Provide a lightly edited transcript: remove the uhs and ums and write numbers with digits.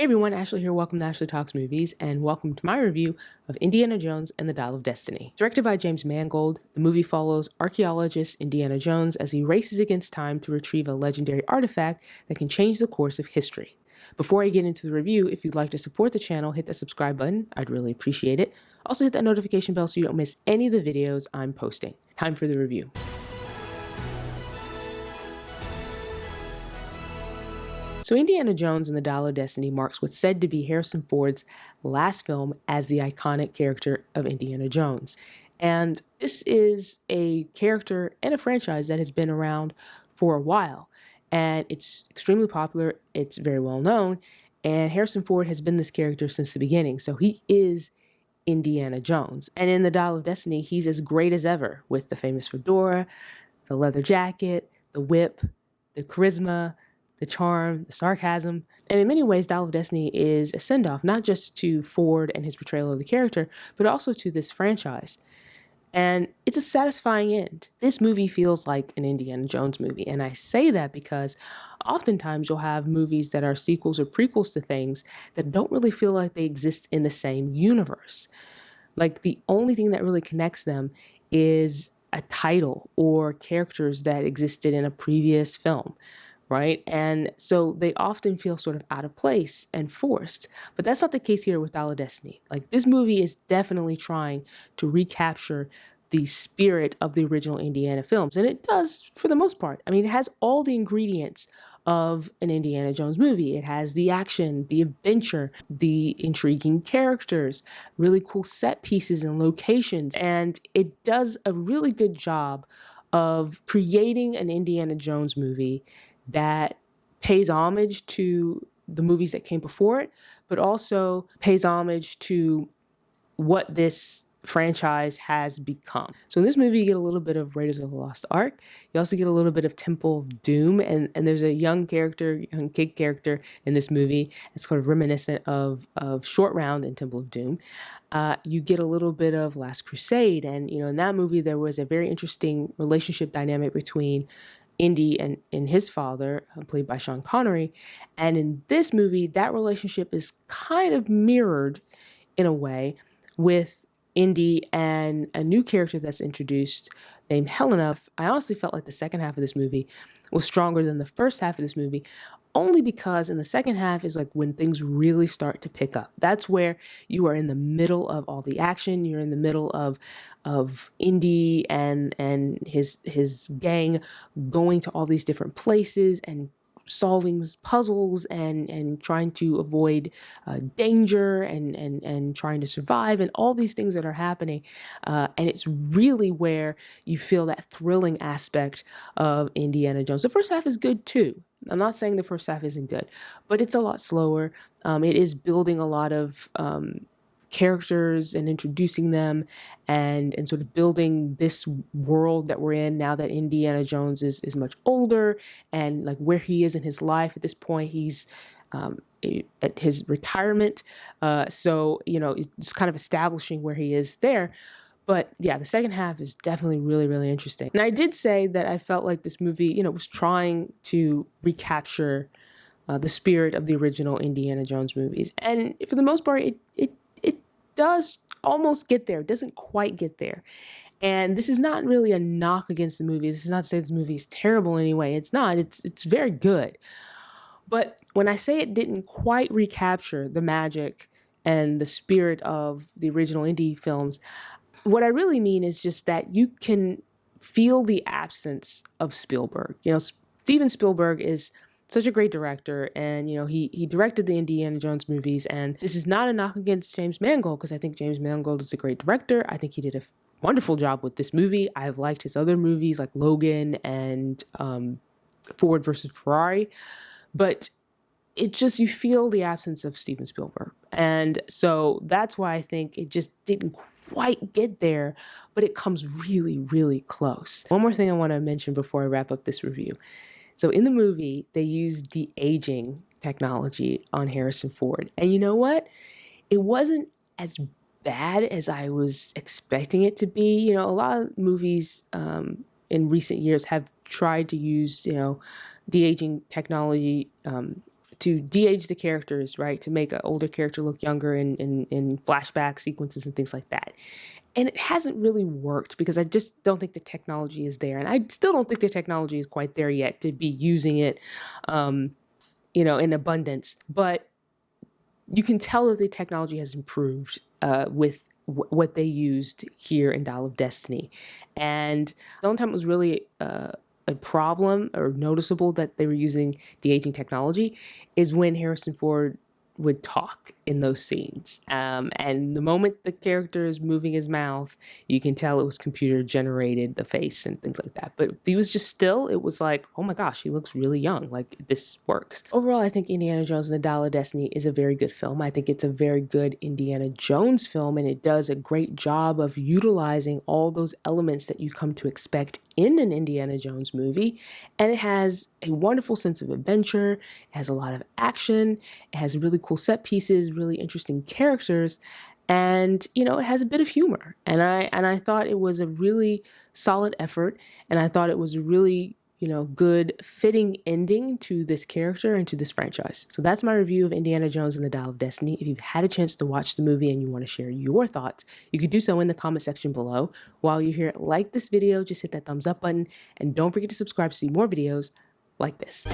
everyone, Ashley here. Welcome to Ashley Talks Movies, and welcome to my review of Indiana Jones and the Dial of Destiny. Directed by James Mangold, the movie follows archaeologist Indiana Jones as he races against time to retrieve a legendary artifact that can change the course of history. Before I get into the review, if you'd like to support the channel, hit that subscribe button. I'd really appreciate it. Also hit that notification bell so you don't miss any of the videos I'm posting. Time for the review. So Indiana Jones and the Dial of Destiny marks what's said to be Harrison Ford's last film as the iconic character of Indiana Jones. And this is a character and a franchise that has been around for a while. And it's extremely popular, it's very well known, and Harrison Ford has been this character since the beginning. So he is Indiana Jones. And in the Dial of Destiny, he's as great as ever with the famous fedora, the leather jacket, the whip, the charisma, the charm, the sarcasm. And in many ways, Dial of Destiny is a send-off, not just to Ford and his portrayal of the character, but also to this franchise. And it's a satisfying end. This movie feels like an Indiana Jones movie. And I say that because oftentimes you'll have movies that are sequels or prequels to things that don't really feel like they exist in the same universe. Like the only thing that really connects them is a title or characters that existed in a previous film. Right? And so they often feel sort of out of place and forced. But that's not the case here with Dial of Destiny. Like, this movie is definitely trying to recapture the spirit of the original Indiana films. And it does for the most part. I mean, it has all the ingredients of an Indiana Jones movie. It has the action, the adventure, the intriguing characters, really cool set pieces and locations. And it does a really good job of creating an Indiana Jones movie that pays homage to the movies that came before it, but also pays homage to what this franchise has become. So in this movie, you get a little bit of Raiders of the Lost Ark. You also get a little bit of Temple of Doom, and there's a young kid character in this movie. It's sort of reminiscent of Short Round and Temple of Doom. You get a little bit of Last Crusade, and in that movie there was a very interesting relationship dynamic between Indy and his father, played by Sean Connery. And in this movie, that relationship is kind of mirrored in a way with Indy and a new character that's introduced named Helena. I honestly felt like the second half of this movie was stronger than the first half of this movie, only because in the second half is like when things really start to pick up. That's where you are in the middle of all the action. You're in the middle of Indy and his gang going to all these different places and solving puzzles and trying to avoid danger and trying to survive and all these things that are happening. And it's really where you feel that thrilling aspect of Indiana Jones. The first half is good too. I'm not saying the first half isn't good, but it's a lot slower. It is building a lot of characters and introducing them and sort of building this world that we're in now that Indiana Jones is much older, and like where he is in his life at this point. He's at his retirement. So, it's kind of establishing where he is there. But yeah, the second half is definitely really, really interesting. And I did say that I felt like this movie, was trying to recapture the spirit of the original Indiana Jones movies. And for the most part, it does almost get there. It doesn't quite get there. And this is not really a knock against the movie. This is not to say this movie is terrible anyway. It's not. It's very good. But when I say it didn't quite recapture the magic and the spirit of the original indie films, what I really mean is just that you can feel the absence of Spielberg. Steven Spielberg is such a great director, and he directed the Indiana Jones movies. And this is not a knock against James Mangold, because I think James Mangold is a great director. I think he did a wonderful job with this movie. I've liked his other movies like Logan and Ford versus Ferrari, but it just, you feel the absence of Steven Spielberg. And so that's why I think it just didn't quite get there, but it comes really, really close. One more thing I want to mention before I wrap up this review. So in the movie, they use de-aging technology on Harrison Ford. And you know what? It wasn't as bad as I was expecting it to be. A lot of movies in recent years have tried to use, de-aging technology to de-age the characters, right? To make an older character look younger in flashback sequences and things like that. And it hasn't really worked because I just don't think the technology is there. And I still don't think the technology is quite there yet to be using it, in abundance. But you can tell that the technology has improved with what they used here in Dial of Destiny. And the only time it was really a problem or noticeable that they were using de-aging technology is when Harrison Ford would talk in those scenes. And the moment the character is moving his mouth, you can tell it was computer generated, the face and things like that. But if he was just still, it was like, oh my gosh, he looks really young. Like, this works. Overall, I think Indiana Jones and the Dial of Destiny is a very good film. I think it's a very good Indiana Jones film, and it does a great job of utilizing all those elements that you come to expect in an Indiana Jones movie. And it has a wonderful sense of adventure. It has a lot of action. It has really cool set pieces, really interesting characters, and it has a bit of humor. And I thought it was a really solid effort, and I thought it was a really good fitting ending to this character and to this franchise. So that's my review of Indiana Jones and the Dial of Destiny. If you've had a chance to watch the movie and you want to share your thoughts, you could do so in the comment section below. While you're here, like this video, just hit that thumbs up button, and don't forget to subscribe to see more videos like this.